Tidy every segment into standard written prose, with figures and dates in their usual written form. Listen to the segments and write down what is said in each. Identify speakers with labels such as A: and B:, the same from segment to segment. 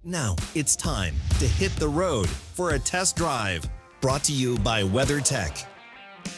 A: Now it's time to hit the road for a test drive. Brought to you by WeatherTech.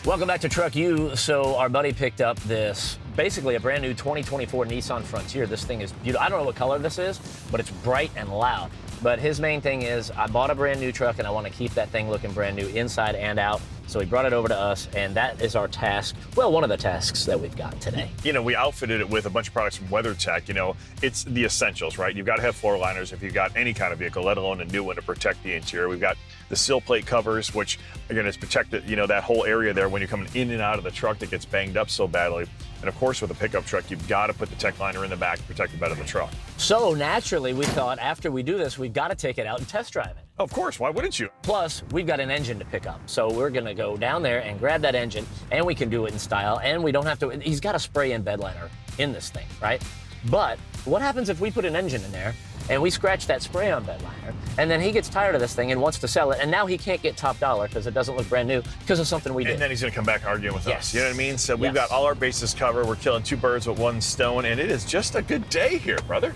B: Welcome back to Truck U. So our buddy picked up this, basically a brand new 2024 Nissan Frontier. This thing is beautiful. I don't know what color this is, but it's bright and loud. But his main thing is, I bought a brand new truck and I want to keep that thing looking brand new inside and out. So he brought it over to us, and that is our task. Well, one of the tasks that we've got today.
C: You know, we outfitted it with a bunch of products from WeatherTech. You know, it's the essentials, right? You've got to have floor liners if you've got any kind of vehicle, let alone a new one, to protect the interior. We've got the sill plate covers, which, again, is protected, you know, that whole area there when you're coming in and out of the truck that gets banged up so badly. And of course, with a pickup truck, you've got to put the TechLiner in the back to protect the bed of the truck.
B: So naturally, we thought after we do this, we've got to take it out and test drive it.
C: Of course, why wouldn't you?
B: Plus, we've got an engine to pick up. So we're gonna go down there and grab that engine, and we can do it in style, and we don't have to, he's got a spray-in bed liner in this thing, right? But what happens if we put an engine in there and we scratch that spray-on bed liner, and then he gets tired of this thing and wants to sell it, and now he can't get top dollar because it doesn't look brand new because of something we did.
C: And then he's gonna come back arguing with
B: Yes.
C: us. You know what I mean? So we've
B: Yes.
C: got all our bases covered. We're killing two birds with one stone, and it is just a good day here, brother.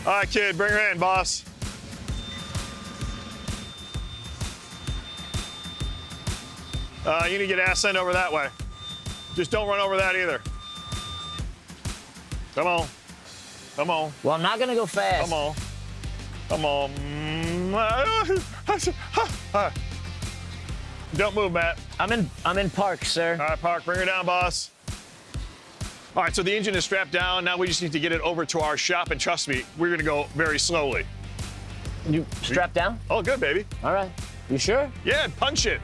C: All right, kid, bring her in, boss. You need to get ass sent over that way. Just don't run over that either. Come on. Come on.
B: Well, I'm not gonna go fast.
C: Come on. Come on. Don't move, Matt.
B: I'm in park, sir.
C: All right, Park, bring her down, boss. All right, so the engine is strapped down. Now we just need to get it over to our shop, and trust me, we're gonna go very slowly.
B: You strapped down?
C: Oh, good, baby.
B: All right. You sure?
C: Yeah, punch it.